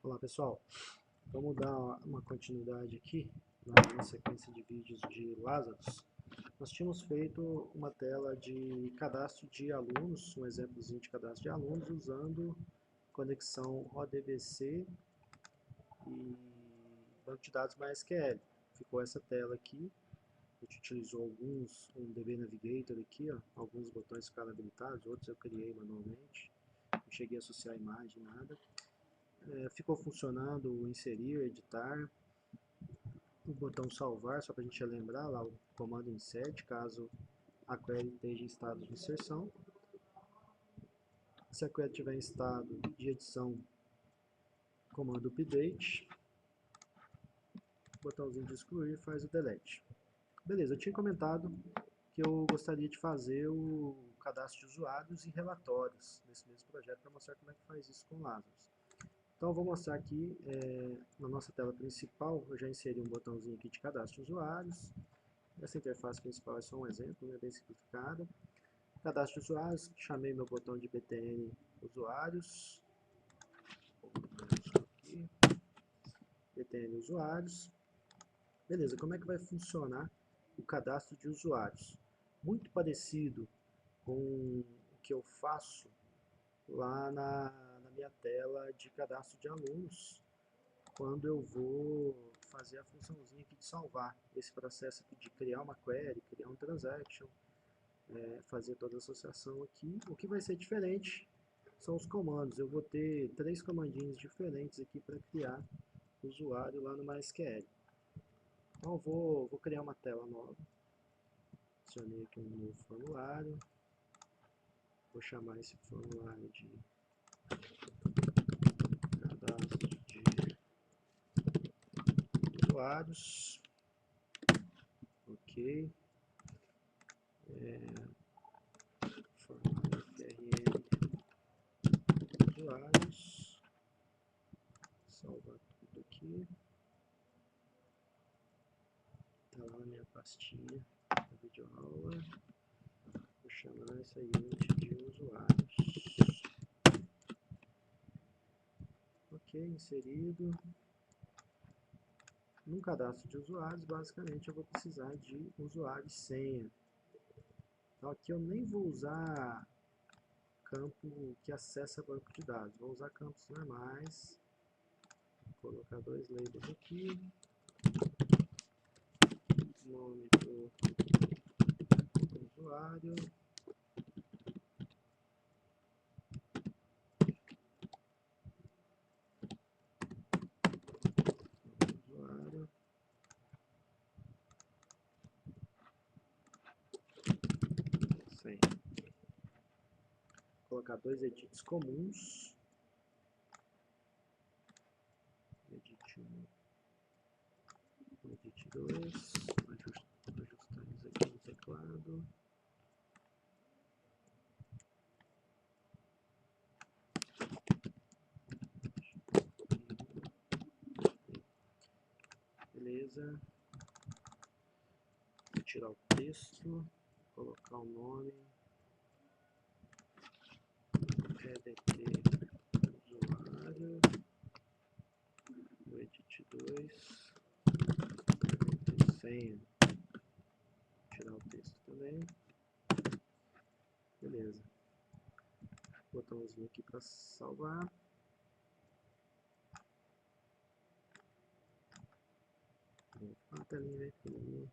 Olá pessoal, vamos dar uma continuidade aqui na sequência de vídeos de Lazarus. Nós tínhamos feito uma tela de cadastro de alunos, um exemplozinho de cadastro de alunos usando conexão ODBC e banco de dados MySQL. Ficou essa tela aqui, a gente utilizou um DB Navigator aqui, ó, alguns botões ficaram habilitados, outros eu criei manualmente, não cheguei a associar a imagem, nada. Ficou funcionando o inserir, editar, o botão salvar, só para a gente lembrar lá o comando insert, caso a query esteja em estado de inserção. Se a query estiver em estado de edição, comando update, botãozinho de excluir faz o delete. Beleza, eu tinha comentado que eu gostaria de fazer o cadastro de usuários e relatórios nesse mesmo projeto para mostrar como é que faz isso com Lazarus. Então eu vou mostrar aqui na nossa tela principal, eu já inseri um botãozinho aqui de cadastro de usuários. Essa interface principal é só um exemplo, né, bem simplificada. Cadastro de usuários, chamei meu botão de btn usuários. Aqui, btn usuários. Beleza, como é que vai funcionar o cadastro de usuários? Muito parecido com o que eu faço lá na minha tela de cadastro de alunos, quando eu vou fazer a funçãozinha aqui de salvar esse processo aqui de criar uma query, criar um transaction, fazer toda a associação aqui. O que vai ser diferente são os comandos. Eu vou ter 3 comandinhos diferentes aqui para criar o usuário lá no MySQL. Então eu vou criar uma tela nova. Adicionei aqui um novo formulário. Vou chamar esse formulário de cadastro de usuários. Ok. Formulário FRM usuários. Salvar tudo aqui. Está lá na minha pastinha da videoaula. Vou chamar essa unit de usuários. Ok, inserido. No cadastro de usuários, basicamente eu vou precisar de usuário e senha. Então aqui eu nem vou usar campo que acessa banco de dados, vou usar campos normais. Vou colocar 2 labels aqui. Nome do usuário. Usuário. Senha. Vou colocar 2 edits comuns. Edit 1. Edit 2. Vou ajustar isso aqui no teclado. Beleza. Vou tirar o texto, colocar o nome, EDT usuário, no edit 2, senha, tirar o texto também. Beleza. Botãozinho aqui para salvar. A telinha pequenininha.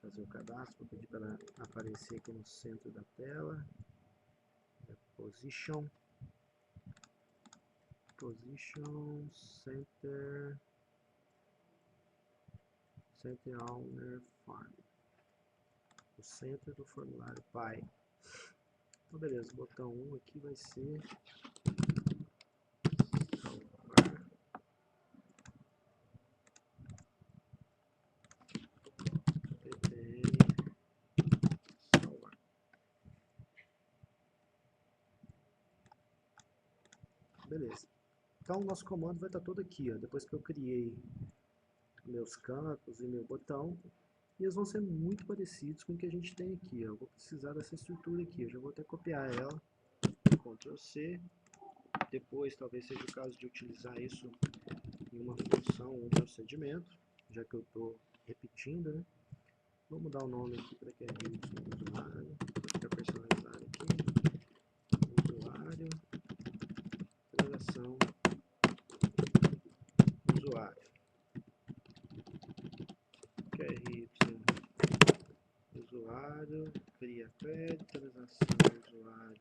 Fazer o cadastro, vou pedir para aparecer aqui no centro da tela. Position, center owner form. O centro do formulário pai. Então beleza, o botão 1 aqui vai ser salvar. Salvar. Beleza. Então o nosso comando vai estar todo aqui, ó, depois que eu criei meus campos e meu botão, e eles vão ser muito parecidos com o que a gente tem aqui, ó. Eu vou precisar dessa estrutura aqui, eu já vou até copiar ela, Ctrl C, depois talvez seja o caso de utilizar isso em uma função ou um procedimento, já que eu estou repetindo, né? Vou mudar o nome aqui para que é usuário, para ficar personalizado aqui, usuário, transação, usuário, QRY, usuário, cria query, transação, usuário,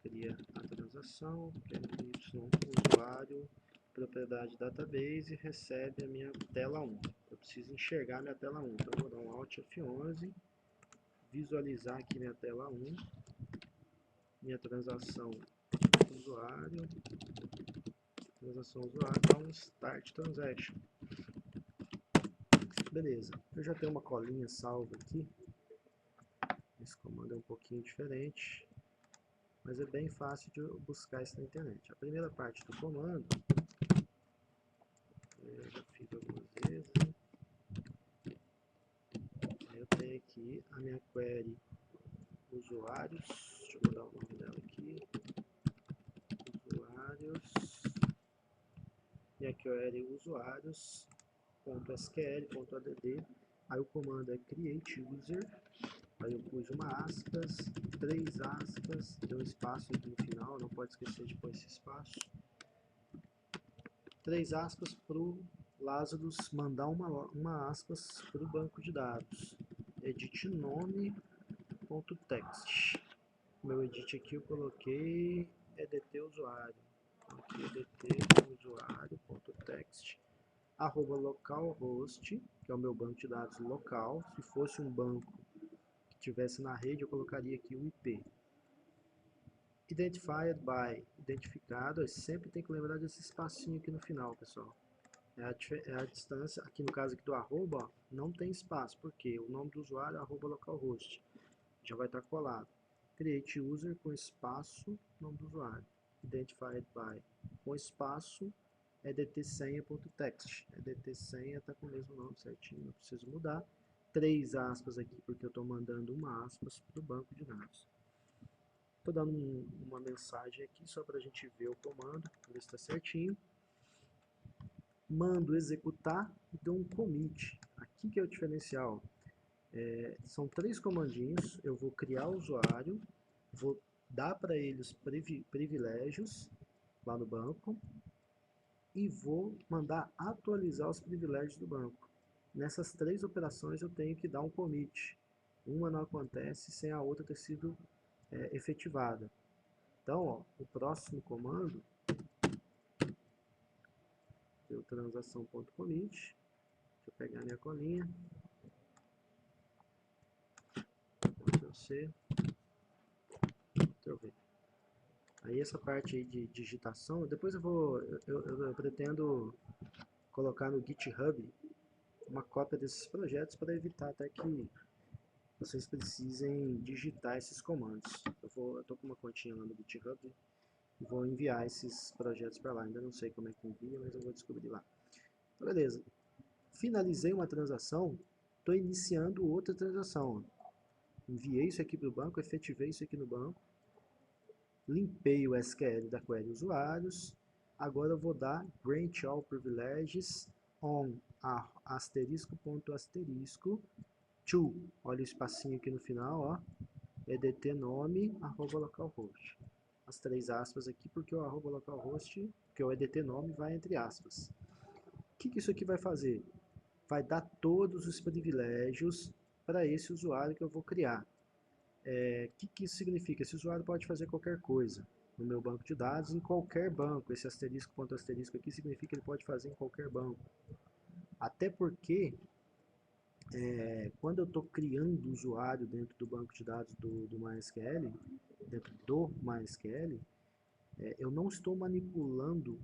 cria a transação, QRY, usuário, propriedade database, recebe a minha tela 1. Eu preciso enxergar minha tela 1, então eu vou dar um Alt F11, visualizar aqui minha tela 1, minha transação usuário, dá um Start Transaction. Beleza, eu já tenho uma colinha salva aqui, esse comando é um pouquinho diferente, mas é bem fácil de buscar isso na internet. A primeira parte do comando, eu já fiz algumas vezes, né? Eu tenho aqui a minha query usuários, deixa eu mudar o nome dela aqui, usuários, minha query usuários.sql.add, aí o comando é create user, aí eu pus uma aspas, 3 aspas, deu um espaço aqui no final, não pode esquecer de pôr esse espaço, 3 aspas para o Lazarus mandar uma aspas para o banco de dados, edit nome.text, meu edit aqui eu coloquei edt usuário, aqui edt usuário.text, arroba localhost, que é o meu banco de dados local. Se fosse um banco que tivesse na rede, eu colocaria aqui o IP. Identified by, identificado, sempre tem que lembrar desse espacinho aqui no final, pessoal. É a distância, aqui no caso aqui do arroba, ó, não tem espaço, porque o nome do usuário é arroba localhost, já vai estar colado. Create user com espaço, nome do usuário. Identified by, com espaço, edtsenha.text. Edtsenha está com o mesmo nome certinho, não preciso mudar. 3 aspas aqui, porque eu estou mandando uma aspas para o banco de dados. Estou dando uma mensagem aqui só para a gente ver o comando, para ver se está certinho. Mando executar e dou um commit. Aqui que é o diferencial. São 3 comandinhos, eu vou criar o usuário, vou dar para ele os privilégios lá no banco e vou mandar atualizar os privilégios do banco. Nessas 3 operações eu tenho que dar um commit. Uma não acontece sem a outra ter sido efetivada. Então, ó, o próximo comando é o transação.commit. Deixa eu pegar minha colinha. Ctrl+C, Ctrl+V. Aí essa parte aí de digitação, depois eu pretendo colocar no GitHub uma cópia desses projetos para evitar até que vocês precisem digitar esses comandos. Eu tô com uma continha lá no GitHub e vou enviar esses projetos para lá. Ainda não sei como é que envia, mas eu vou descobrir lá. Então, beleza. Finalizei uma transação, estou iniciando outra transação. Enviei isso aqui para o banco, efetivei isso aqui no banco, limpei o SQL da query usuários, agora eu vou dar grant all privileges on asterisco.asterisco to, olha o espacinho aqui no final, ó, edt nome, arroba localhost. As 3 aspas aqui, porque o arroba localhost, porque o edt nome vai entre aspas. O que isso aqui vai fazer? Vai dar todos os privilégios para esse usuário que eu vou criar. O que isso significa? Esse usuário pode fazer qualquer coisa no meu banco de dados, em qualquer banco. Esse asterisco, ponto asterisco aqui, significa que ele pode fazer em qualquer banco. Até porque, quando eu estou criando o usuário dentro do banco de dados do MySQL, dentro do MySQL, eu não estou manipulando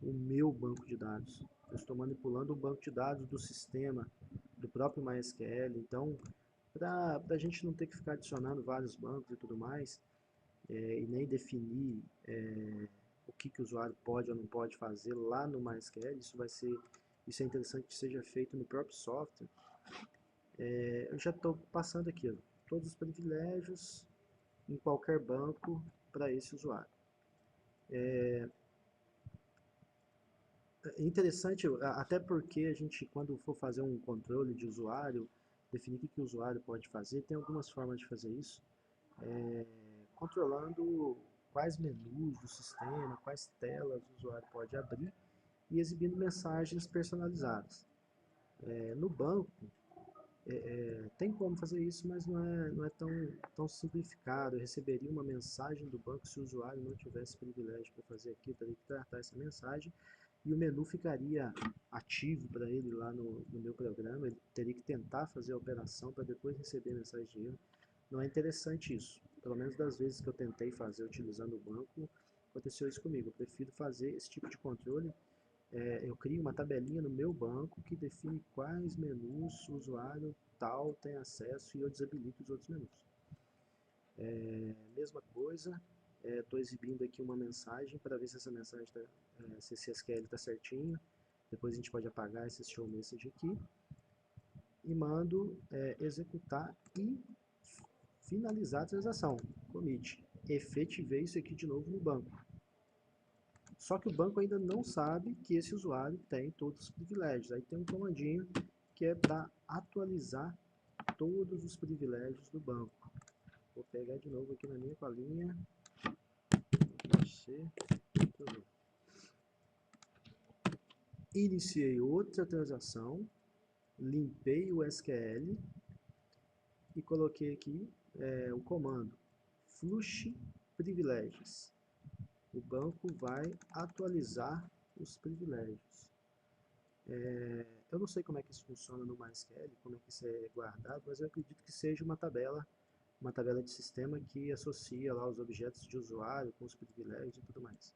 o meu banco de dados. Eu estou manipulando o banco de dados do sistema, do próprio MySQL. Então, para a gente não ter que ficar adicionando vários bancos e tudo mais, e nem definir o que o usuário pode ou não pode fazer lá no MySQL, isso é interessante que seja feito no próprio software. Eu já estou passando aqui, ó, todos os privilégios em qualquer banco para esse usuário. É interessante, até porque a gente, quando for fazer um controle de usuário, definir o que o usuário pode fazer, tem algumas formas de fazer isso, controlando quais menus do sistema, quais telas o usuário pode abrir e exibindo mensagens personalizadas. No banco, tem como fazer isso, mas não é tão simplificado. Eu receberia uma mensagem do banco se o usuário não tivesse privilégio para fazer aquilo, eu teria que tratar essa mensagem e o menu ficaria ativo para ele lá no meu programa, ele teria que tentar fazer a operação para depois receber a mensagem de erro. Não é interessante isso, pelo menos das vezes que eu tentei fazer utilizando o banco, aconteceu isso comigo. Eu prefiro fazer esse tipo de controle. Eu crio uma tabelinha no meu banco que define quais menus o usuário tal tem acesso e eu desabilito os outros menus. Mesma coisa, estou exibindo aqui uma mensagem para ver se essa mensagem se esse SQL está certinho. Depois a gente pode apagar esse show message aqui e mando executar e finalizar a transação. Commit. Efetivei isso aqui de novo no banco. Só que o banco ainda não sabe que esse usuário tem todos os privilégios. Aí tem um comandinho que é para atualizar todos os privilégios do banco. Vou pegar de novo aqui na minha colinha. Iniciei outra transação, limpei o SQL e coloquei aqui o comando flush privilégios. O banco vai atualizar os privilégios. Eu não sei como é que isso funciona no MySQL, como é que isso é guardado, mas eu acredito que seja uma tabela de sistema que associa lá os objetos de usuário com os privilégios e tudo mais.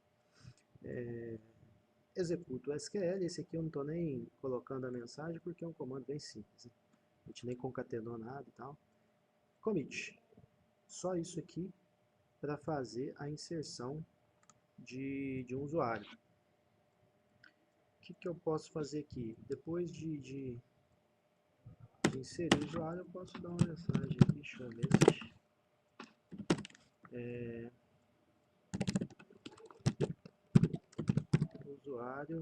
Executo o SQL, esse aqui eu não estou nem colocando a mensagem porque é um comando bem simples. A gente nem concatenou nada e tal. Commit. Só isso aqui para fazer a inserção de um usuário. O que eu posso fazer aqui? Depois de inserir o usuário, eu posso dar uma mensagem aqui, show message. Usuário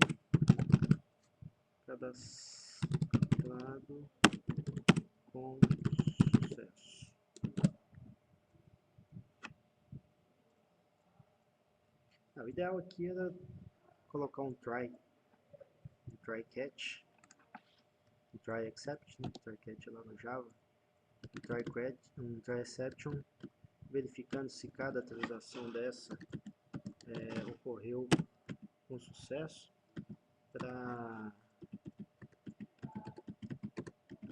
cadastrado com sucesso. O ideal aqui era colocar um try catch, try exception, try catch lá no Java, um try exception, verificando se cada atualização dessa ocorreu com sucesso, para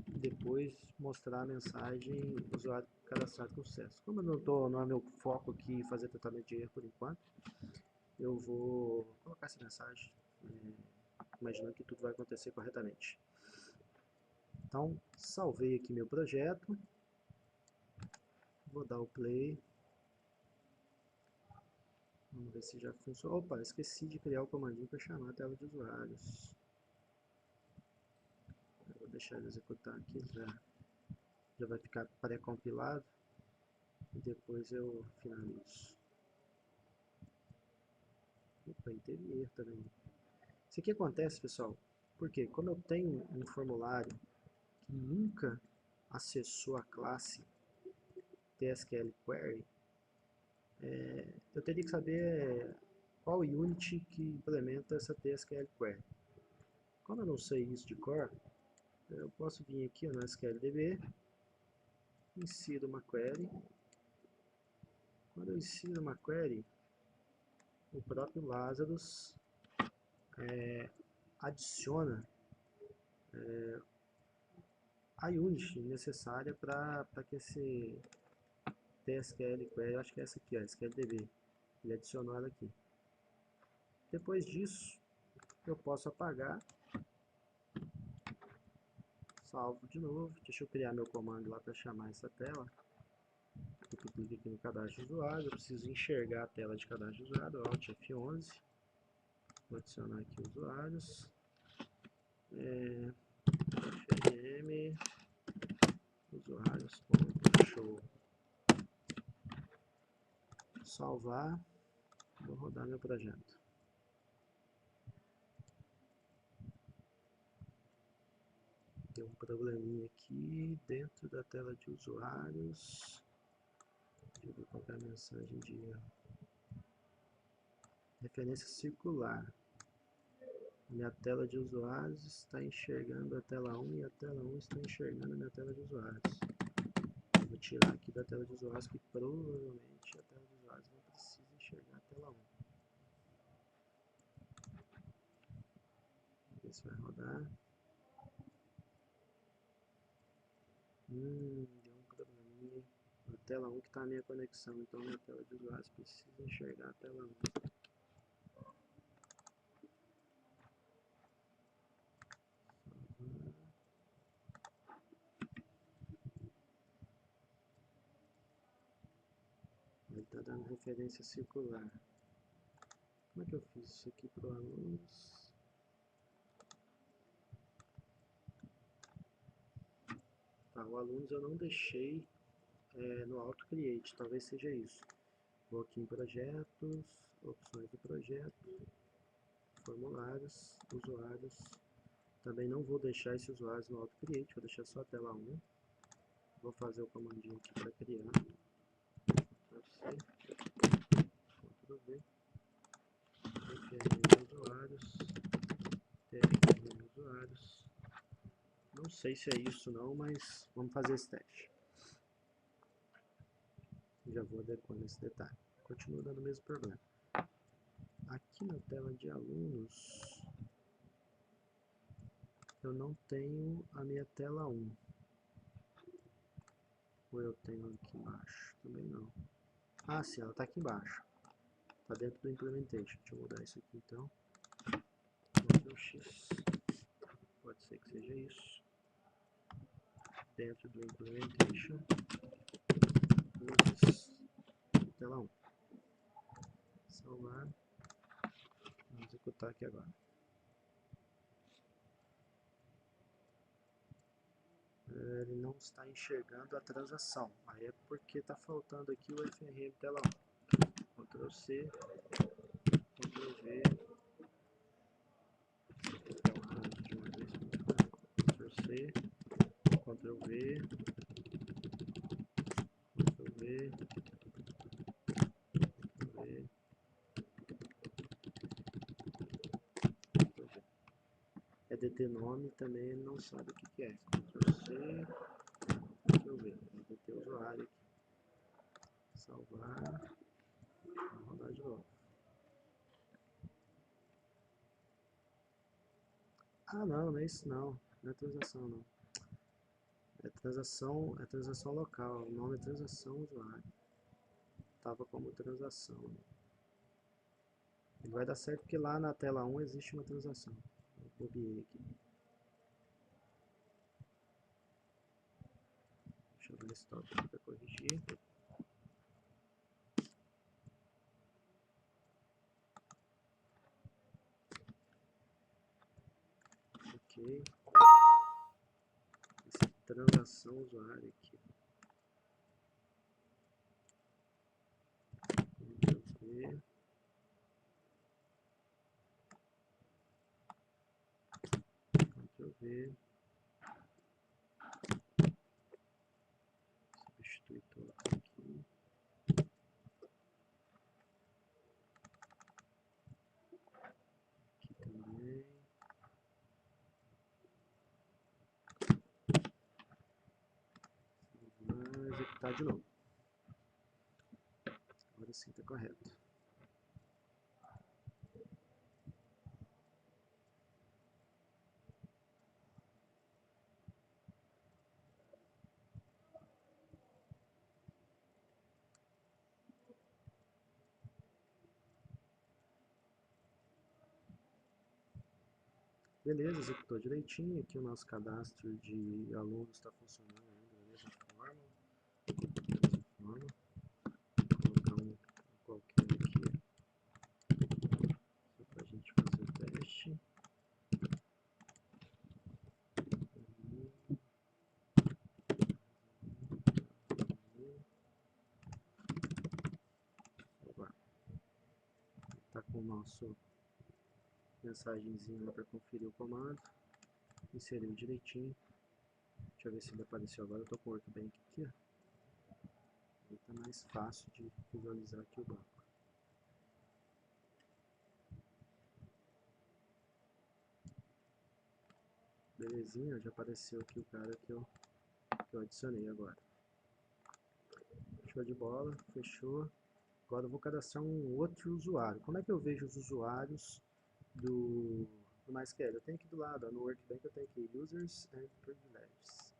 depois mostrar a mensagem usuário cadastrado com sucesso. Como não é meu foco aqui fazer tratamento de erro por enquanto, eu vou colocar essa mensagem, imaginando que tudo vai acontecer corretamente. Então, salvei aqui meu projeto, vou dar o play, vamos ver se já funciona. Opa, esqueci de criar o comandinho para chamar a tela de usuários. Eu vou deixar ele executar aqui, já vai ficar pré-compilado e depois eu finalizo. Opa, aí teve erro também. Isso aqui acontece, pessoal, porque como eu tenho um formulário que nunca acessou a classe TSQL Query, eu teria que saber qual unit que implementa essa TSQL Query. Como eu não sei isso de cor, eu posso vir aqui no SQLDB, insiro uma query. Quando eu insiro uma query, o próprio Lazarus adiciona a unit necessária para que esse TSQL Query, eu acho que é essa aqui, ó, SQLDB, ele adicionou ela aqui. Depois disso, eu posso apagar, salvo de novo, deixa eu criar meu comando lá para chamar essa tela. Eu clico aqui no cadastro de usuário, eu preciso enxergar a tela de cadastro de usuário, Alt F11, vou adicionar aqui usuários, fm usuários.show, salvar, Vou rodar meu projeto. Tem um probleminha aqui dentro da tela de usuários. Deixa eu ver qual é a mensagem de erro. Referência circular. Minha tela de usuários está enxergando a tela 1 e a tela 1 está enxergando a minha tela de usuários. Vou tirar aqui da tela de usuários, que provavelmente a tela de usuários não precisa enxergar a tela 1. Vamos ver se vai rodar. Deu um probleminha na tela 1 que está a minha conexão, então minha tela de usuários precisa enxergar a tela 1. Ele está dando referência circular. Como é que eu fiz isso aqui para os alunos? Tá, o alunos eu não deixei no Auto Create, talvez seja isso. Vou aqui em projetos, opções do projeto, formulários, usuários. Também não vou deixar esse usuário no Auto Create, vou deixar só a tela 1. Vou fazer o comandinho aqui para criar. Ctrl V, TFRM usuários, TFRM usuários. Não sei se é isso não, mas vamos fazer esse teste. Já vou adequando esse detalhe. Continua dando o mesmo problema. Aqui na tela de alunos, eu não tenho a minha tela 1. Ou eu tenho aqui embaixo? Também não. Ah, sim, ela está aqui embaixo. Está dentro do Implementation. Deixa eu mudar isso aqui então. Ctrl X. Pode ser que seja isso. Dentro do Implementation. Tela 1. Salvar. Vamos executar aqui agora. Ele não está enxergando a transação. Aí é porque está faltando aqui o FRM tela 1. Ctrl C, Ctrl V. Ctrl C, Ctrl V, Ctrl V, Ctrl V. EDT nome também ele não sabe o que é. Ctrl C, Ctrl V. EDT usuário aqui. Salvar. Vamos rodar de novo. Ah, não, não é isso não. Não é transação não. É transação local. O nome é transação usuário. Estava como transação. Ele vai dar certo porque lá na tela 1 existe uma transação. Eu copiei aqui. Deixa eu ver esse top aqui para corrigir. Ok. Essa transação usuário aqui. Ctrl V. Ctrl V. Substitui todo aqui. Aqui também. Vou executar de novo. Agora sim está correto. Beleza, executou direitinho. Aqui o nosso cadastro de alunos está funcionando ainda da mesma forma. Vou colocar um qualquer aqui, só para a gente fazer o teste. nosso mensagenzinha lá para conferir o comando. Inseriu direitinho. Deixa eu ver se ele apareceu agora. Eu tô com o Workbench aqui, ó. Aí tá mais fácil de visualizar aqui o banco. Belezinha, já apareceu aqui o cara que eu adicionei agora. Show de bola, fechou. Agora eu vou cadastrar um outro usuário. Como é que eu vejo os usuários do MySQL? Eu tenho aqui do lado, ó, no Workbench eu tenho aqui Users and Privileges.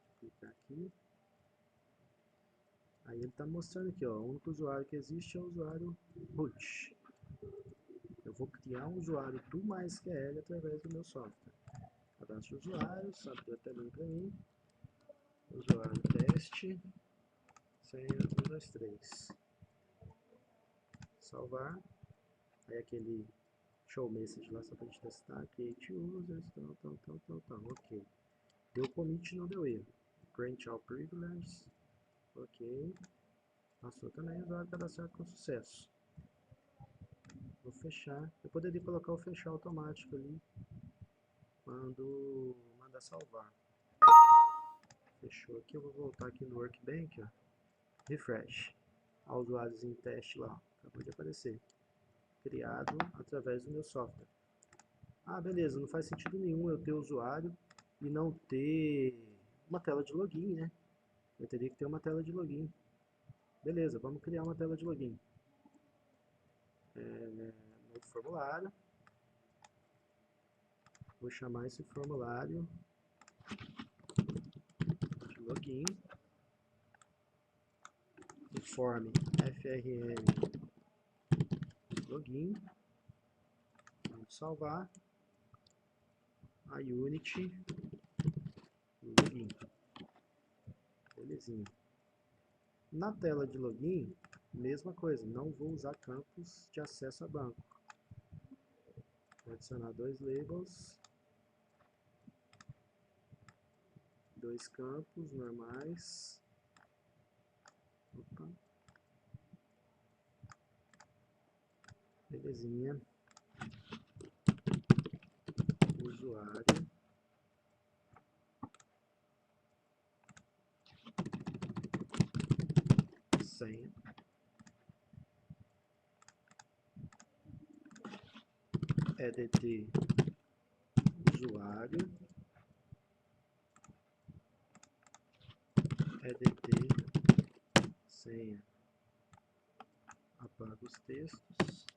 Vou clicar aqui. Aí ele está mostrando aqui, ó, o único usuário que existe é o usuário root. Eu vou criar um usuário do MySQL através do meu software. Cadastro de usuários, abriu a telinha para mim. Usuário teste, senha 1, 2, 3. Salvar. Aí aquele show message lá só para a gente testar. Create users, tal. Ok. Deu commit, não deu erro. Grant all privileges. Ok. Passou também, usuário cadastrado com sucesso. Vou fechar. Eu poderia colocar o fechar automático ali quando mandar salvar. Fechou aqui, eu vou voltar aqui no Workbench, ó. Refresh. Ó, usuários em teste lá, ó. Acabou de aparecer. Criado através do meu software. Ah, beleza, não faz sentido nenhum eu ter usuário e não ter uma tela de login, né? Eu teria que ter uma tela de login. Beleza, vamos criar uma tela de login. Novo formulário. Vou chamar esse formulário de login. Informe frm login. Vamos salvar. A Unity login. Belezinha. Na tela de login, mesma coisa, não vou usar campos de acesso a banco. Vou adicionar 2 labels, 2 campos normais. Opa. Belezinha. Usuário. Senha. EDT usuário. EDT senha. Apaga os textos.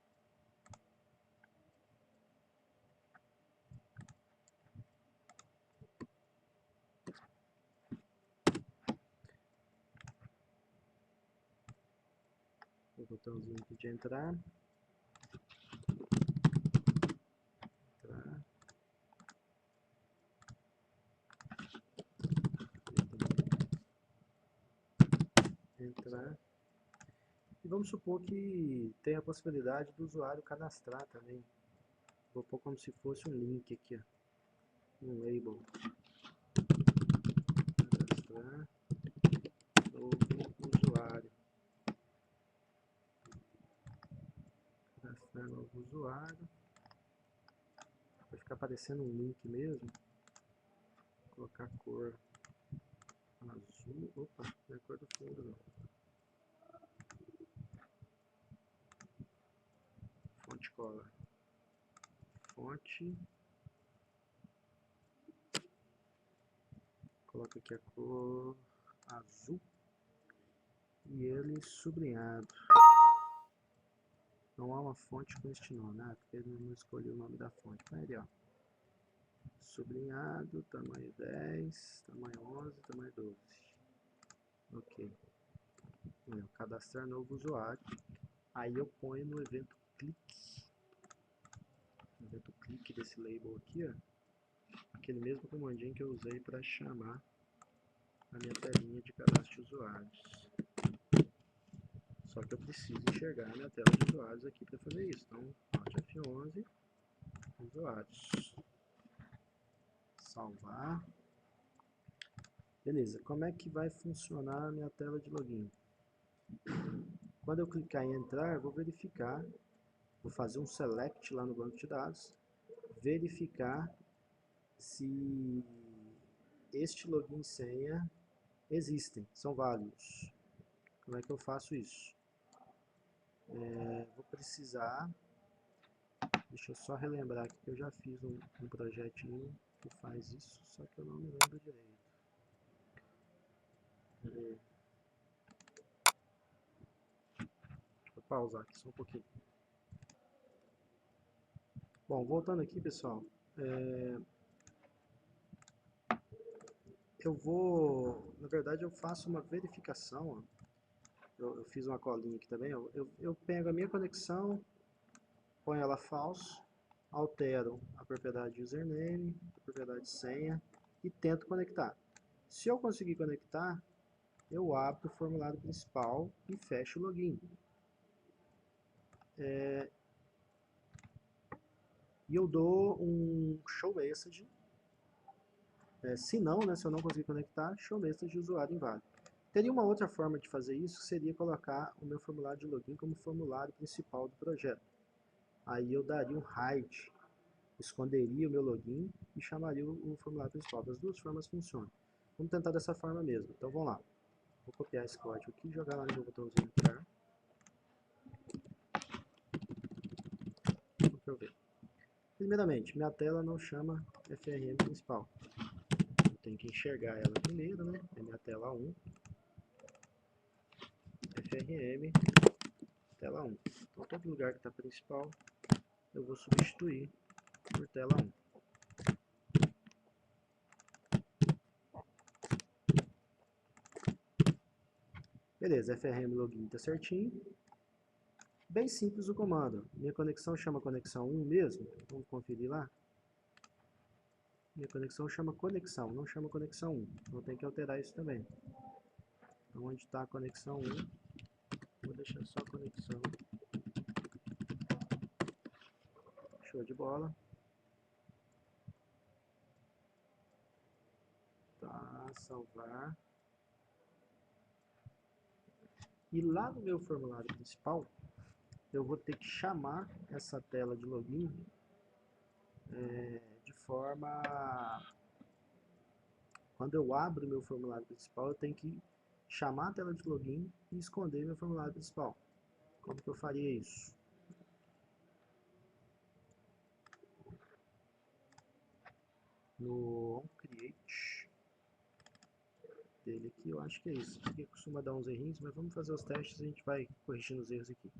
O botãozinho aqui de entrar. Entrar. E vamos supor que tem a possibilidade do usuário cadastrar também. Vou pôr como se fosse um link aqui, ó. Um label. Cadastrar novo usuário. Cadastrar novo usuário. Vai ficar aparecendo um link mesmo. Vou colocar a cor azul. Opa, não é a cor do fundo não. Fonte color. Fonte. Coloca aqui a cor azul. E ele sublinhado. Não há uma fonte com este nome, né? Porque ele não escolheu o nome da fonte. Mas ali, ó. Sublinhado, tamanho 10, tamanho 11, tamanho 12. Ok. Cadastrar novo usuário. Aí eu ponho no evento clique. No evento clique desse label aqui, ó. Aquele mesmo comandinho que eu usei para chamar a minha telinha de cadastro de usuários. Só que eu preciso enxergar a minha tela de usuários aqui para fazer isso. Então, Alt F11, usuários. Salvar. Beleza, como é que vai funcionar a minha tela de login? Quando eu clicar em entrar, eu vou verificar vou fazer um select lá no banco de dados, verificar se este login e senha existem, são válidos. Como é que eu faço isso? Vou precisar, deixa eu só relembrar aqui que eu já fiz um projetinho que faz isso, só que eu não me lembro direito. Vou pausar aqui só um pouquinho. Bom, voltando aqui, pessoal, na verdade eu faço uma verificação, ó. Eu fiz uma colinha aqui também, ó. Eu pego a minha conexão, ponho ela false, altero a propriedade username, a propriedade senha e tento conectar. Se eu conseguir conectar, eu abro o formulário principal e fecho o login. E eu dou um show message. Se não, né, se eu não conseguir conectar, show message de usuário inválido. Teria uma outra forma de fazer isso, que seria colocar o meu formulário de login como formulário principal do projeto. Aí eu daria um hide, esconderia o meu login e chamaria o formulário principal. Das duas formas funcionam. Vamos tentar dessa forma mesmo. Então vamos lá. Vou copiar esse código aqui e jogar lá no meu botãozinho criar. Deixa eu ver. Primeiramente, minha tela não chama FRM principal. Eu tenho que enxergar ela primeiro, né? É minha tela 1. FRM, tela 1. Então todo lugar que está principal, eu vou substituir por tela 1. Beleza, FRM login está certinho. Bem simples o comando. Minha conexão chama conexão 1 mesmo. Vamos conferir lá. Minha conexão chama conexão, não chama conexão 1. Então tem que alterar isso também. Então onde está a conexão 1, vou deixar só a conexão. Show de bola. Tá, salvar. E lá no meu formulário principal, eu vou ter que chamar essa tela de login de forma... Quando eu abro meu formulário principal, eu tenho que chamar a tela de login e esconder meu formulário principal. Como que eu faria isso? No onCreate dele aqui, eu acho que é isso. Aqui costuma dar uns errinhos, mas vamos fazer os testes e a gente vai corrigindo os erros aqui.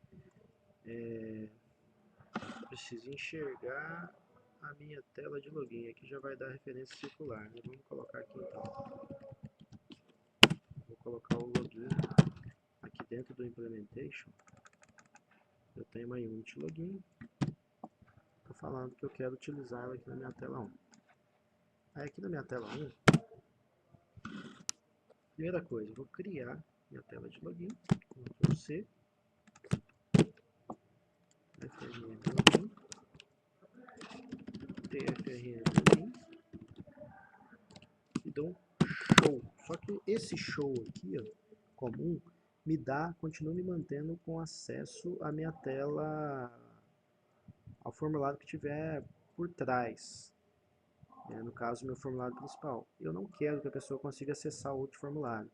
Preciso enxergar a minha tela de login. Aqui já vai dar referência circular, né? Vamos colocar aqui então. Vou colocar o login aqui dentro do implementation. Eu tenho uma unit login. Estou falando que eu quero utilizar ela aqui na minha tela 1. Aí aqui na minha tela 1, primeira coisa, eu vou criar minha tela de login. Ctrl C. FRM login. TFRM login. E dou um show. Só que esse show aqui, ó, comum, continua me mantendo com acesso à minha tela, ao formulário que tiver por trás. No caso, meu formulário principal. Eu não quero que a pessoa consiga acessar outro formulário.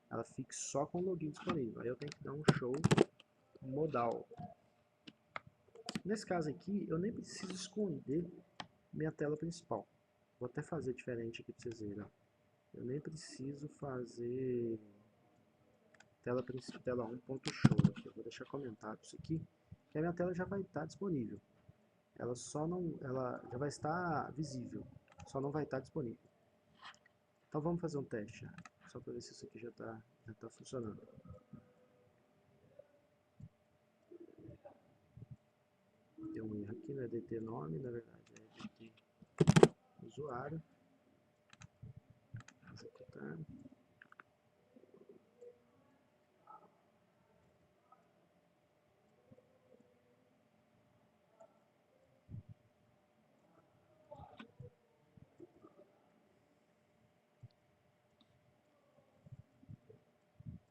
Ela fique só com o login disponível. Aí eu tenho que dar um show modal. Nesse caso aqui, eu nem preciso esconder minha tela principal. Vou até fazer diferente aqui para vocês verem. Ó. Eu nem preciso fazer tela 1.show aqui. Eu vou deixar comentado isso aqui, que a minha tela já vai estar disponível. Ela já vai estar visível, só não vai estar disponível. Então vamos fazer um teste, só para ver se isso aqui já está funcionando. Deu um erro aqui, não é DT nome, na verdade é DT usuário. Executar.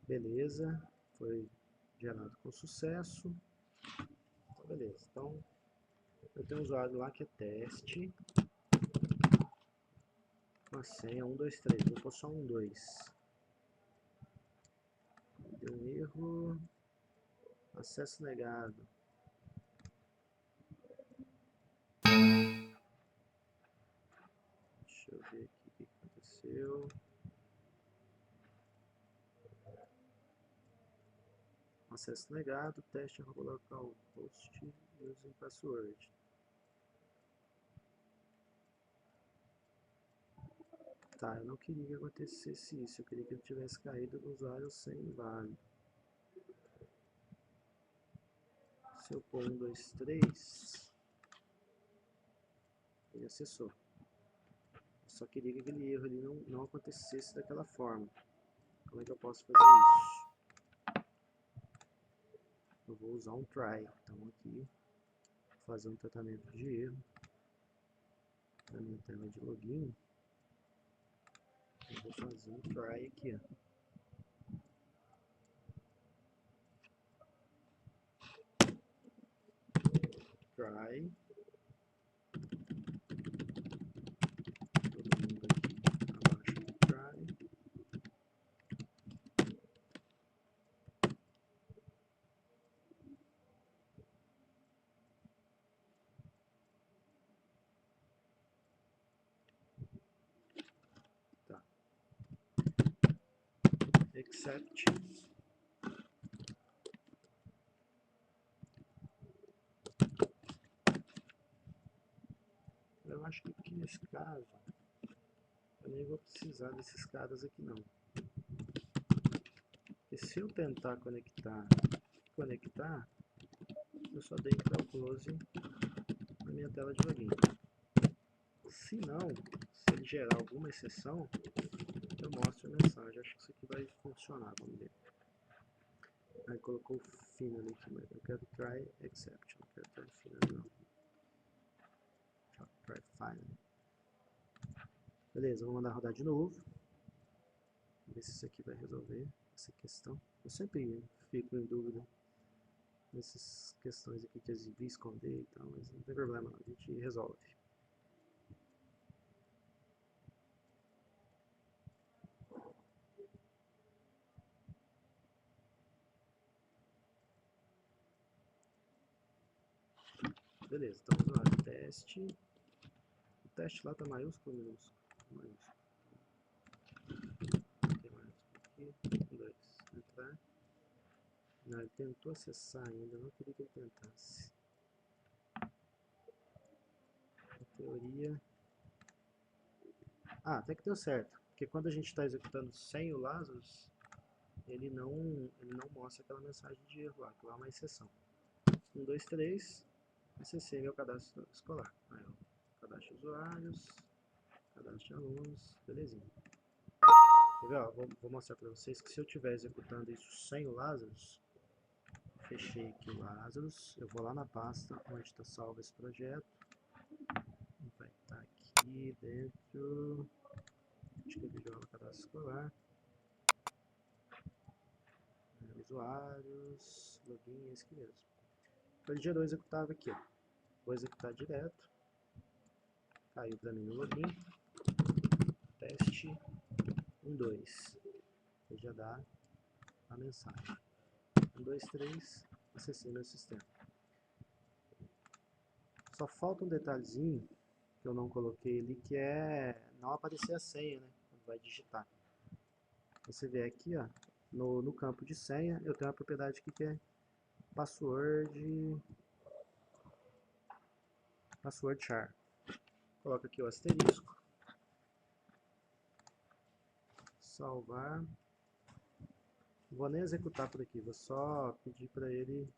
Beleza, foi gerado com sucesso. Então, beleza. Beleza, então eu tenho um usuário lá que é teste, com a senha 1, 2, 3, vou pôr só 1, 2. Deu um erro, acesso negado. Deixa eu ver aqui o que aconteceu. Acesso negado, teste localhost using password. Tá, eu não queria que acontecesse isso, eu queria que ele tivesse caído no usuário sem inválido. Se eu pôr 1, 2, 3, ele acessou. Eu só queria que aquele erro ali não acontecesse daquela forma. Como é que eu posso fazer isso? Eu vou usar um try. Então aqui, vou fazer um tratamento de erro. Na minha tela de login, eu vou fazer um try aqui, ó. Try. Todo mundo aqui abaixo do try. Tá. Accept. Eu acho que aqui nesse caso, eu nem vou precisar desses caras aqui não. Porque se eu tentar conectar, eu só tenho que dar o close na minha tela de login. Se não, se ele gerar alguma exceção, eu mostro a mensagem. Acho que isso aqui vai funcionar, vamos ver. Aí colocou finally aqui, mas eu quero try exception, não quero try finally não. Try finally. Beleza, vou mandar rodar de novo. Ver se isso aqui vai resolver essa questão. Eu sempre fico em dúvida nessas questões aqui que eles devem esconder e tal, mas não tem problema não, a gente resolve. Beleza, então vamos lá, teste. O teste lá tá maiúsculo ou minúsculo? Maiúsculo. Tem maiúsculo aqui, 2, entrar. Não, ele tentou acessar ainda, eu não queria que ele tentasse. Na teoria... Ah, até que deu certo, porque quando a gente está executando sem o Lazarus, ele não mostra aquela mensagem de erro lá, que lá é uma exceção. 1, 2, 3, acessei meu cadastro escolar. Aí, ó, cadastro de usuários, cadastro de alunos, belezinha. Quer ver, ó, vou mostrar para vocês que se eu estiver executando isso sem o Lazarus, fechei aqui o Lazarus, eu vou lá na pasta onde está salvo esse projeto, vai estar aqui dentro, acho que é vídeo cadastro escolar, usuários, login, esse aqui mesmo. Então, dia 2 executava aqui, ó. Vou executar direto, caiu para mim no login, teste 1, 2, ele já dá a mensagem. 1, 2, 3, acessei meu sistema. Só falta um detalhezinho que eu não coloquei ali, que é não aparecer a senha, né, quando vai digitar. Você vê aqui, ó, no campo de senha, eu tenho uma propriedade aqui que é password char. Coloco aqui o asterisco, salvar. Não vou nem executar por aqui, vou só pedir para ele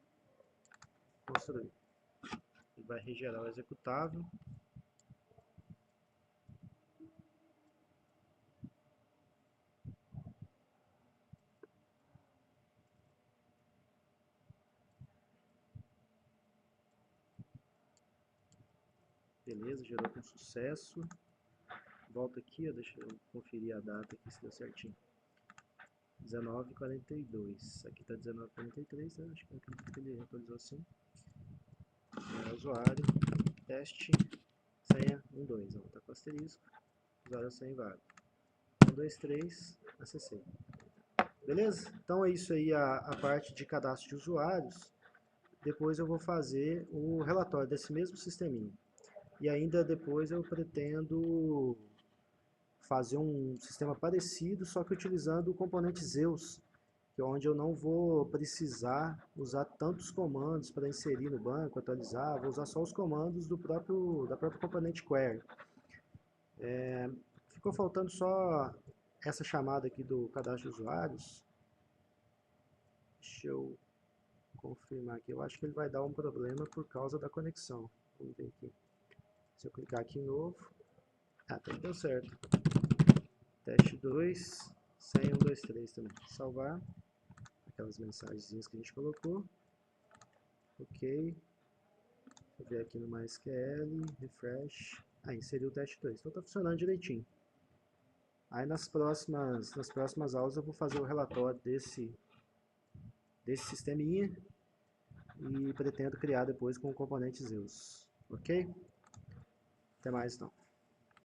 construir. Ele vai regerar o executável. Beleza, gerou com sucesso. Volta aqui, ó, deixa eu conferir a data aqui se deu certinho. 19:42. Aqui tá 19:43, né? Acho que ele atualizou assim. usuário, teste, senha 12, tá com asterisco, usuário senha inválido. 1, 2, 3, acessei. Beleza? Então é isso aí a parte de cadastro de usuários. Depois eu vou fazer o relatório desse mesmo sisteminha. E ainda depois eu pretendo fazer um sistema parecido, só que utilizando o componente Zeus, que é onde eu não vou precisar usar tantos comandos para inserir no banco, atualizar, vou usar só os comandos da própria componente query. Ficou faltando só essa chamada aqui do cadastro de usuários. Deixa eu confirmar aqui. Eu acho que ele vai dar um problema por causa da conexão. Vamos ver aqui. Se eu clicar aqui em novo. Ah, tá, deu certo. Teste 2, senha 1, 2, 3 também. Salvar. Aquelas mensagenzinhas que a gente colocou. Ok. Deixa eu ver aqui no MySQL. Refresh. Inseriu o teste 2. Então tá funcionando direitinho. Aí nas próximas aulas eu vou fazer o relatório desse sisteminha e pretendo criar depois com o componente Zeus. Ok? Até mais então.